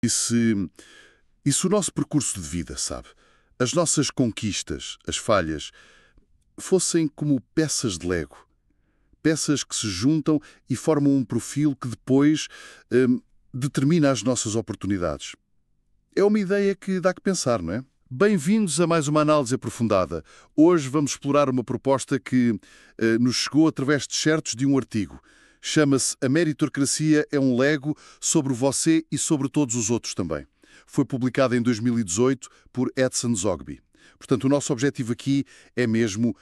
E se o nosso percurso de vida, sabe, as nossas conquistas, as falhas, fossem como peças de Lego, peças que se juntam e formam um perfil que depois determina as nossas oportunidades. É uma ideia que dá que pensar, não é? Bem-vindos a mais uma análise aprofundada. Hoje vamos explorar uma proposta que nos chegou através de certos de um artigo. Chama-se A Meritocracia é um Lego sobre você e sobre todos os outros também. Foi publicada em 2018 por Edson Zogby. Portanto, o nosso objetivo aqui é mesmo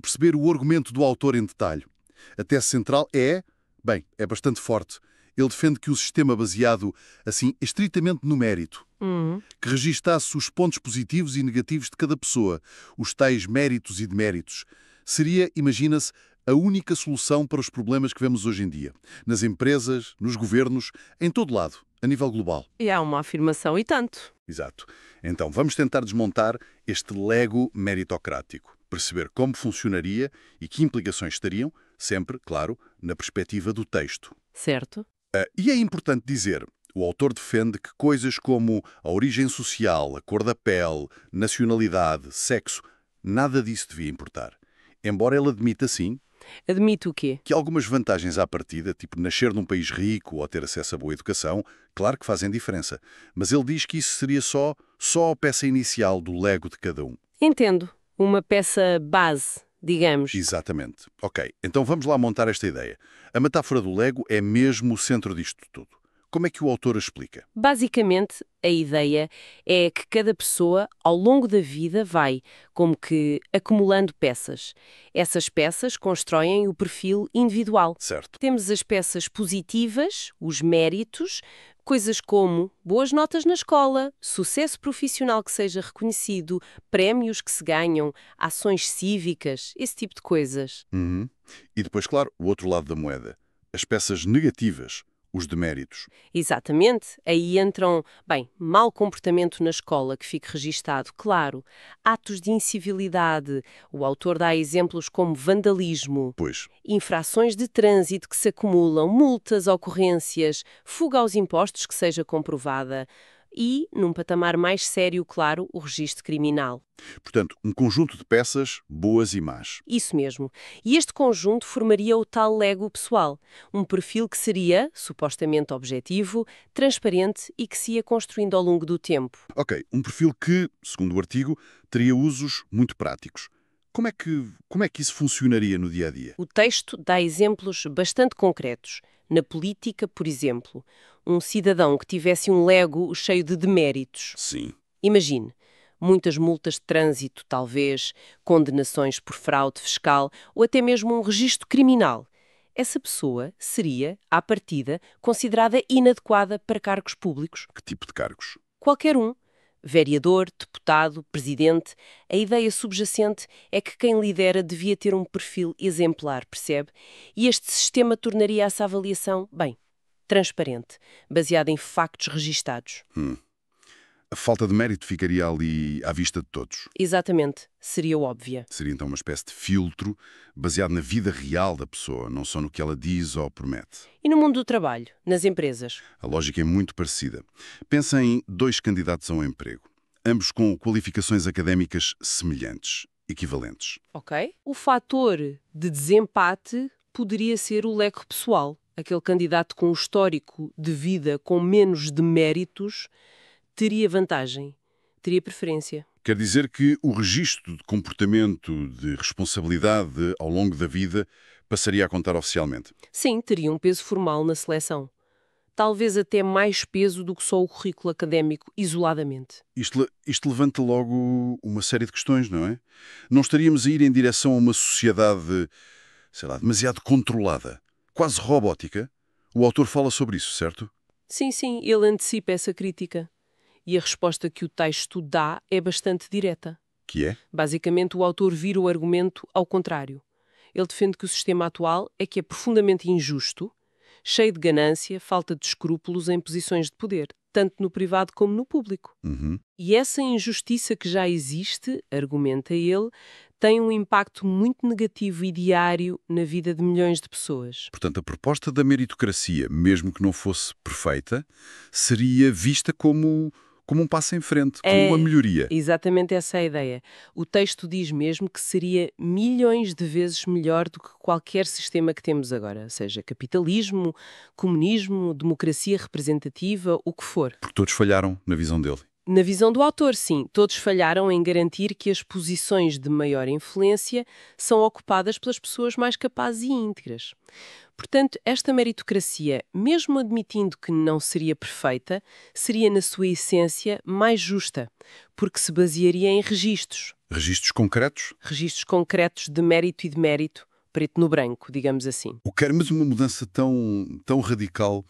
perceber o argumento do autor em detalhe. A tese central é bastante forte. Ele defende que o sistema baseado, assim, estritamente no mérito, que registasse os pontos positivos e negativos de cada pessoa, os tais méritos e deméritos, seria, imagina-se, a única solução para os problemas que vemos hoje em dia. Nas empresas, nos governos, em todo lado, a nível global. E há uma afirmação e tanto. Exato. Então, vamos tentar desmontar este Lego meritocrático, perceber como funcionaria e que implicações estariam, sempre, claro, na perspectiva do texto. Certo? E é importante dizer, o autor defende que coisas como a origem social, a cor da pele, nacionalidade, sexo, nada disso devia importar. Embora ele admita, sim, Admito o quê? que algumas vantagens à partida, tipo nascer num país rico ou ter acesso a boa educação, claro que fazem diferença. Mas ele diz que isso seria só a peça inicial do Lego de cada um. Entendo. Uma peça base, digamos. Exatamente. Ok, então vamos lá montar esta ideia. A metáfora do Lego é mesmo o centro disto tudo. Como é que o autor a explica? Basicamente, a ideia é que cada pessoa, ao longo da vida, vai, como que, acumulando peças. Essas peças constroem o perfil individual. Certo. Temos as peças positivas, os méritos, coisas como boas notas na escola, sucesso profissional que seja reconhecido, prémios que se ganham, ações cívicas, esse tipo de coisas. Uhum. E depois, claro, o outro lado da moeda. As peças negativas, os deméritos. Exatamente. Aí entram, mau comportamento na escola, que fique registado, claro. Atos de incivilidade. O autor dá exemplos como vandalismo. Pois. Infrações de trânsito que se acumulam, multas, ocorrências, fuga aos impostos que seja comprovada. E, num patamar mais sério, claro, o registro criminal. Portanto, um conjunto de peças boas e más. Isso mesmo. E este conjunto formaria o tal Lego pessoal. Um perfil que seria, supostamente objetivo, transparente e que se ia construindo ao longo do tempo. Ok, um perfil que, segundo o artigo, teria usos muito práticos. Como é que isso funcionaria no dia a dia? O texto dá exemplos bastante concretos. Na política, por exemplo, um cidadão que tivesse um Lego cheio de deméritos. Sim. Imagine, muitas multas de trânsito, talvez, condenações por fraude fiscal ou até mesmo um registro criminal. Essa pessoa seria, à partida, considerada inadequada para cargos públicos. Que tipo de cargos? Qualquer um. Vereador, deputado, presidente. A ideia subjacente é que quem lidera devia ter um perfil exemplar, percebe? E este sistema tornaria essa avaliação, transparente, baseada em factos registados. A falta de mérito ficaria ali à vista de todos. Exatamente. Seria óbvia. Seria então uma espécie de filtro baseado na vida real da pessoa, não só no que ela diz ou promete. E no mundo do trabalho, nas empresas? A lógica é muito parecida. Pensa em dois candidatos a um emprego, ambos com qualificações académicas semelhantes, equivalentes. Ok. O fator de desempate poderia ser o leque pessoal. Aquele candidato com um histórico de vida com menos deméritos teria vantagem, teria preferência. Quer dizer que o registro de comportamento de responsabilidade ao longo da vida passaria a contar oficialmente. Sim, teria um peso formal na seleção. Talvez até mais peso do que só o currículo académico isoladamente. Isto levanta logo uma série de questões, não é? Não estaríamos a ir em direção a uma sociedade, sei lá, demasiado controlada, quase robótica? O autor fala sobre isso, certo? Sim, ele antecipa essa crítica. E a resposta que o texto dá é bastante direta. Que é? Basicamente, o autor vira o argumento ao contrário. Ele defende que o sistema atual é que é profundamente injusto, cheio de ganância, falta de escrúpulos em posições de poder, tanto no privado como no público. Uhum. E essa injustiça que já existe, argumenta ele, tem um impacto muito negativo e diário na vida de milhões de pessoas. Portanto, a proposta da meritocracia, mesmo que não fosse perfeita, seria vista como um passo em frente, como uma melhoria. Exatamente essa é a ideia. O texto diz mesmo que seria milhões de vezes melhor do que qualquer sistema que temos agora, seja capitalismo, comunismo, democracia representativa, o que for. Porque todos falharam na visão dele. Na visão do autor, sim, todos falharam em garantir que as posições de maior influência são ocupadas pelas pessoas mais capazes e íntegras. Portanto, esta meritocracia, mesmo admitindo que não seria perfeita, seria na sua essência mais justa, porque se basearia em registros. Registros concretos? Registros concretos de mérito e demérito, preto no branco, digamos assim. Mas uma mudança tão radical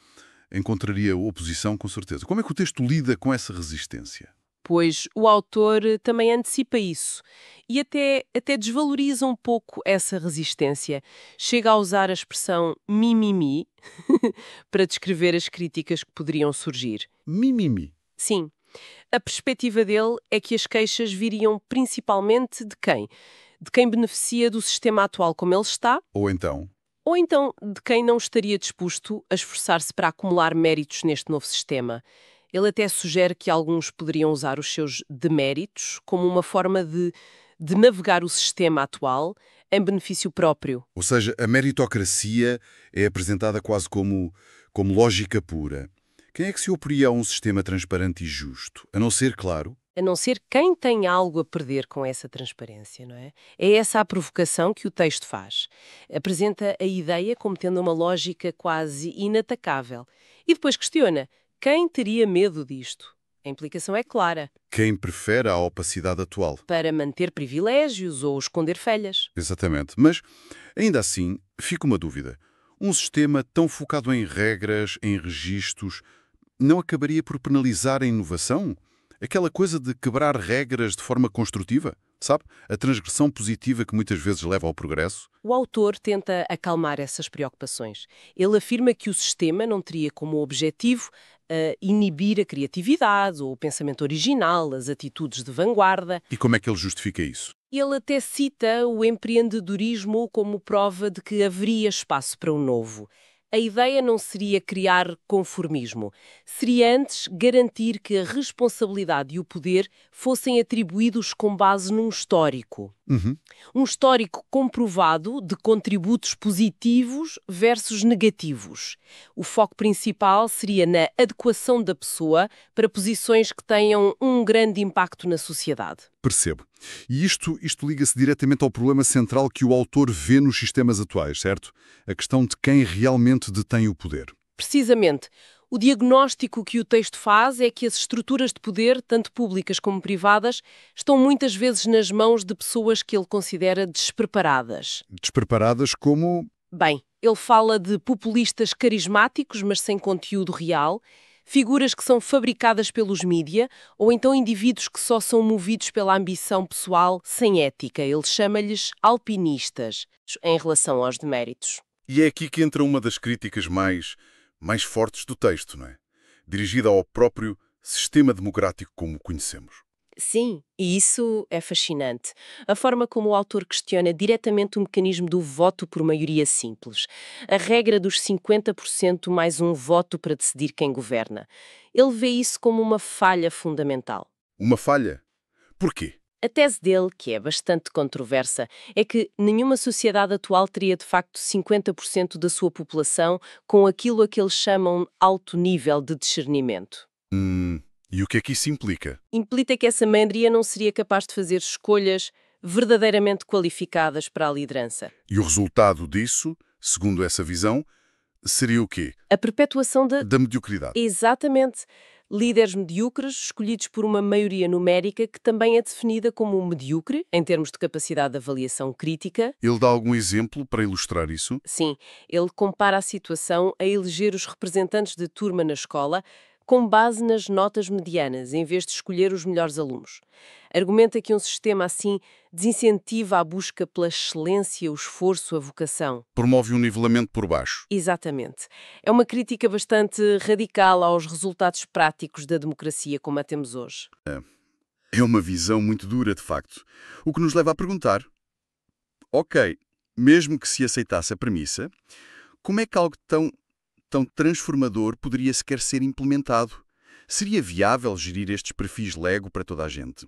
encontraria oposição, com certeza. Como é que o texto lida com essa resistência? Pois o autor também antecipa isso e até desvaloriza um pouco essa resistência. Chega a usar a expressão mimimi para descrever as críticas que poderiam surgir. Mimimi? Sim. A perspectiva dele é que as queixas viriam principalmente de quem? De quem beneficia do sistema atual como ele está, Ou então de quem não estaria disposto a esforçar-se para acumular méritos neste novo sistema. Ele até sugere que alguns poderiam usar os seus deméritos como uma forma de navegar o sistema atual em benefício próprio. Ou seja, a meritocracia é apresentada quase como lógica pura. Quem é que se oporia a um sistema transparente e justo? A não ser, claro, A não ser quem tem algo a perder com essa transparência, não é? É essa a provocação que o texto faz. Apresenta a ideia como tendo uma lógica quase inatacável. E depois questiona, quem teria medo disto? A implicação é clara. quem prefere a opacidade atual. Para manter privilégios ou esconder falhas. Exatamente. Mas, ainda assim, fica uma dúvida. Um sistema tão focado em regras, em registros, não acabaria por penalizar a inovação? Aquela coisa de quebrar regras de forma construtiva? Sabe? A transgressão positiva que muitas vezes leva ao progresso? O autor tenta acalmar essas preocupações. Ele afirma que o sistema não teria como objetivo inibir a criatividade ou o pensamento original, as atitudes de vanguarda. E como é que ele justifica isso? Ele até cita o empreendedorismo como prova de que haveria espaço para o novo. A ideia não seria criar conformismo, seria antes garantir que a responsabilidade e o poder fossem atribuídos com base num histórico. Um histórico comprovado de contributos positivos versus negativos. O foco principal seria na adequação da pessoa para posições que tenham um grande impacto na sociedade. Percebo. E isto liga-se diretamente ao problema central que o autor vê nos sistemas atuais, certo? A questão de quem realmente detém o poder. Precisamente. O diagnóstico que o texto faz é que as estruturas de poder, tanto públicas como privadas, estão muitas vezes nas mãos de pessoas que ele considera despreparadas. Despreparadas como... Bem, ele fala de populistas carismáticos, mas sem conteúdo real, figuras que são fabricadas pelos mídia, ou então indivíduos que só são movidos pela ambição pessoal sem ética. Ele chama-lhes alpinistas, em relação aos deméritos. E é aqui que entra uma das críticas mais fortes do texto, não é? Dirigida ao próprio sistema democrático como o conhecemos. Sim, e isso é fascinante. A forma como o autor questiona diretamente o mecanismo do voto por maioria simples. A regra dos 50% mais um voto para decidir quem governa. Ele vê isso como uma falha fundamental. Uma falha? Porquê? A tese dele, que é bastante controversa, é que nenhuma sociedade atual teria de facto 50% da sua população com aquilo a que eles chamam alto nível de discernimento. E o que é que isso implica? Implica que essa maioria não seria capaz de fazer escolhas verdadeiramente qualificadas para a liderança. E o resultado disso, segundo essa visão, seria o quê? A perpetuação Da mediocridade. Exatamente. Líderes medíocres escolhidos por uma maioria numérica que também é definida como medíocre, em termos de capacidade de avaliação crítica. Ele dá algum exemplo para ilustrar isso? Sim, ele compara a situação a eleger os representantes de turma na escola com base nas notas medianas, em vez de escolher os melhores alunos. Argumenta que um sistema assim desincentiva a busca pela excelência, o esforço, a vocação. Promove um nivelamento por baixo. Exatamente. É uma crítica bastante radical aos resultados práticos da democracia como a temos hoje. É uma visão muito dura, de facto. O que nos leva a perguntar, Ok, mesmo que se aceitasse a premissa, como é que algo tão transformador poderia sequer ser implementado? Seria viável gerir estes perfis Lego para toda a gente?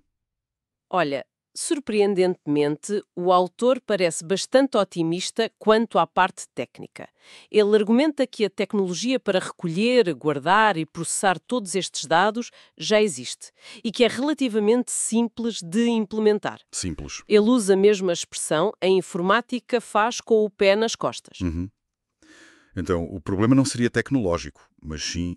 Olha, surpreendentemente, o autor parece bastante otimista quanto à parte técnica. Ele argumenta que a tecnologia para recolher, guardar e processar todos estes dados já existe e que é relativamente simples de implementar. Simples. Ele usa mesmo a expressão "a informática faz com o pé nas costas". Uhum. Então, o problema não seria tecnológico, mas sim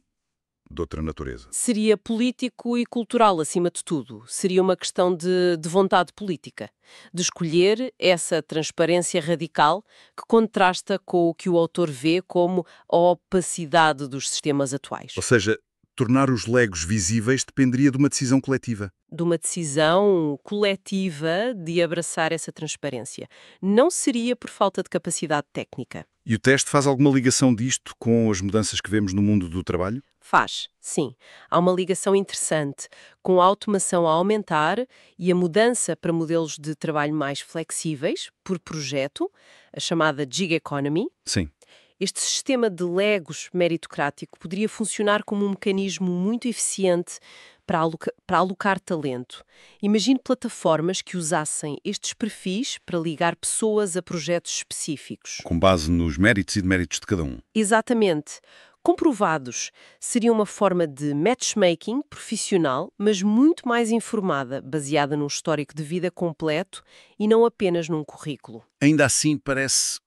de outra natureza. Seria político e cultural, acima de tudo. Seria uma questão de vontade política, de escolher essa transparência radical que contrasta com o que o autor vê como a opacidade dos sistemas atuais. Ou seja, tornar os Legos visíveis dependeria de uma decisão coletiva. De uma decisão coletiva de abraçar essa transparência. Não seria por falta de capacidade técnica. E o teste faz alguma ligação disto com as mudanças que vemos no mundo do trabalho? Faz, sim. Há uma ligação interessante com a automação a aumentar e a mudança para modelos de trabalho mais flexíveis, por projeto, a chamada gig economy. Sim. Este sistema de legos meritocrático poderia funcionar como um mecanismo muito eficiente para alocar talento. Imagine plataformas que usassem estes perfis para ligar pessoas a projetos específicos. Com base nos méritos e deméritos de cada um. Exatamente. Comprovados, seria uma forma de matchmaking profissional, mas muito mais informada, baseada num histórico de vida completo e não apenas num currículo. Ainda assim, parece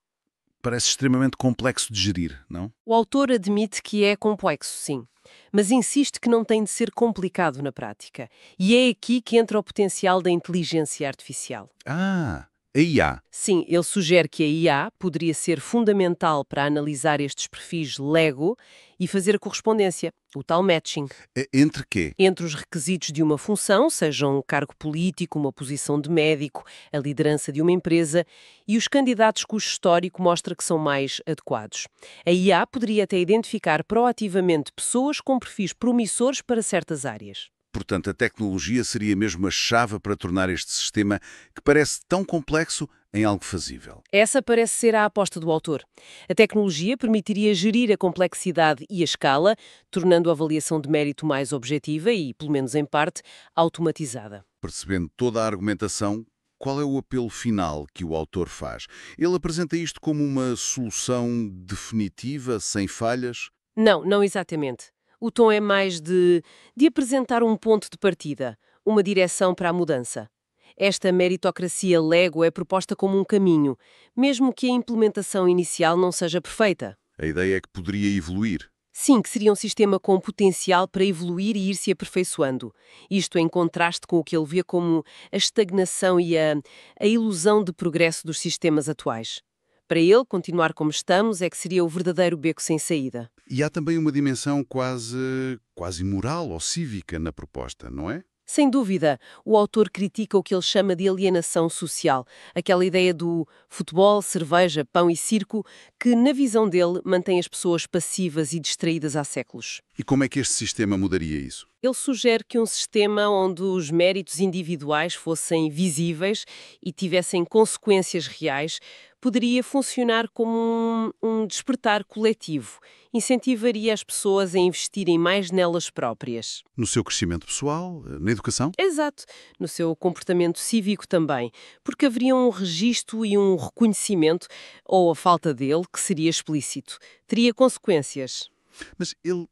extremamente complexo de gerir, não? O autor admite que é complexo, sim, mas insiste que não tem de ser complicado na prática. E é aqui que entra o potencial da inteligência artificial. Ah, a IA. Sim, ele sugere que a IA poderia ser fundamental para analisar estes perfis Lego e fazer a correspondência, o tal matching, Entre quê? entre os requisitos de uma função, seja um cargo político, uma posição de médico, a liderança de uma empresa, e os candidatos cujo histórico mostra que são mais adequados. A IA poderia até identificar proativamente pessoas com perfis promissores para certas áreas. Portanto, a tecnologia seria mesmo a chave para tornar este sistema, que parece tão complexo, em algo fazível. Essa parece ser a aposta do autor. A tecnologia permitiria gerir a complexidade e a escala, tornando a avaliação de mérito mais objetiva e, pelo menos em parte, automatizada. Percebendo toda a argumentação, qual é o apelo final que o autor faz? Ele apresenta isto como uma solução definitiva, sem falhas? Não exatamente. O tom é mais de apresentar um ponto de partida, uma direção para a mudança. Esta meritocracia Lego é proposta como um caminho, mesmo que a implementação inicial não seja perfeita. A ideia é que poderia evoluir. Sim, que seria um sistema com potencial para evoluir e ir se aperfeiçoando. Isto em contraste com o que ele vê como a estagnação e a ilusão de progresso dos sistemas atuais. Para ele, continuar como estamos é que seria o verdadeiro beco sem saída. E há também uma dimensão quase moral ou cívica na proposta, não é? Sem dúvida, o autor critica o que ele chama de alienação social, aquela ideia do futebol, cerveja, pão e circo, que, na visão dele, mantém as pessoas passivas e distraídas há séculos. E como é que este sistema mudaria isso? Ele sugere que um sistema onde os méritos individuais fossem visíveis e tivessem consequências reais poderia funcionar como um despertar coletivo. Incentivaria as pessoas a investirem mais nelas próprias. No seu crescimento pessoal, na educação? Exato, no seu comportamento cívico também, porque haveria um registro e um reconhecimento, ou a falta dele, que seria explícito. Teria consequências. Mas ele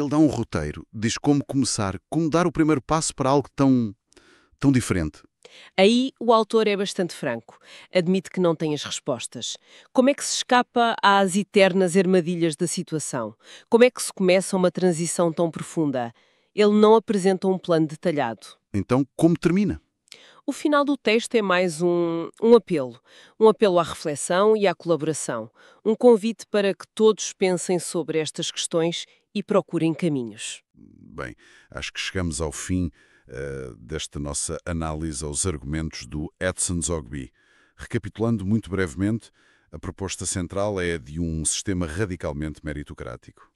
dá um roteiro, diz como começar, como dar o primeiro passo para algo tão diferente. Aí o autor é bastante franco. Admite que não tem as respostas. Como é que se escapa às eternas armadilhas da situação? Como é que se começa uma transição tão profunda? Ele não apresenta um plano detalhado. Então, como termina? O final do texto é mais um apelo. Um apelo à reflexão e à colaboração. Um convite para que todos pensem sobre estas questões e procurem caminhos. Bem, acho que chegamos ao fim desta nossa análise aos argumentos do Edson Zogby. Recapitulando muito brevemente, a proposta central é a de um sistema radicalmente meritocrático.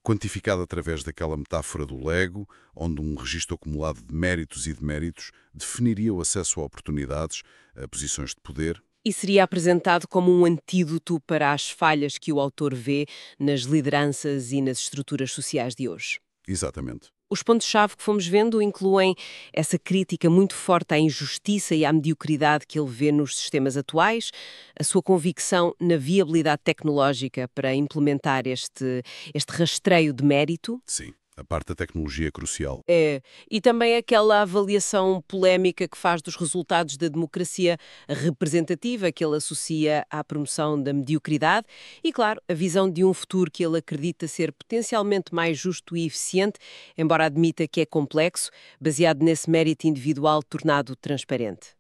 Quantificado através daquela metáfora do Lego, onde um registro acumulado de méritos e deméritos definiria o acesso a oportunidades, a posições de poder. E seria apresentado como um antídoto para as falhas que o autor vê nas lideranças e nas estruturas sociais de hoje. Exatamente. Os pontos-chave que fomos vendo incluem essa crítica muito forte à injustiça e à mediocridade que ele vê nos sistemas atuais, a sua convicção na viabilidade tecnológica para implementar este rastreio de mérito. Sim, a parte da tecnologia é crucial. E também aquela avaliação polémica que faz dos resultados da democracia representativa que ele associa à promoção da mediocridade e, claro, a visão de um futuro que ele acredita ser potencialmente mais justo e eficiente, embora admita que é complexo, baseado nesse mérito individual tornado transparente.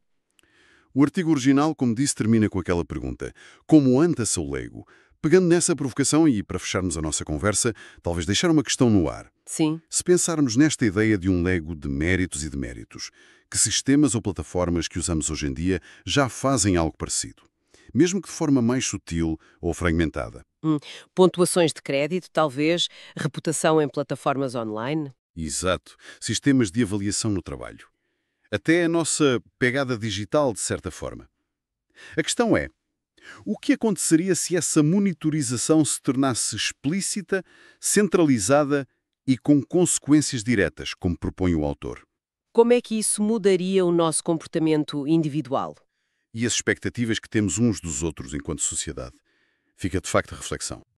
O artigo original, como disse, termina com aquela pergunta: como anda seu leigo? Pegando nessa provocação e para fecharmos a nossa conversa, talvez deixar uma questão no ar. Sim. Se pensarmos nesta ideia de um lego de méritos e deméritos, que sistemas ou plataformas que usamos hoje em dia já fazem algo parecido? Mesmo que de forma mais sutil ou fragmentada. Pontuações de crédito, talvez, reputação em plataformas online. Exato. Sistemas de avaliação no trabalho. Até a nossa pegada digital, de certa forma. A questão é, o que aconteceria se essa monitorização se tornasse explícita, centralizada e com consequências diretas, como propõe o autor? Como é que isso mudaria o nosso comportamento individual? E as expectativas que temos uns dos outros enquanto sociedade? Fica de facto a reflexão.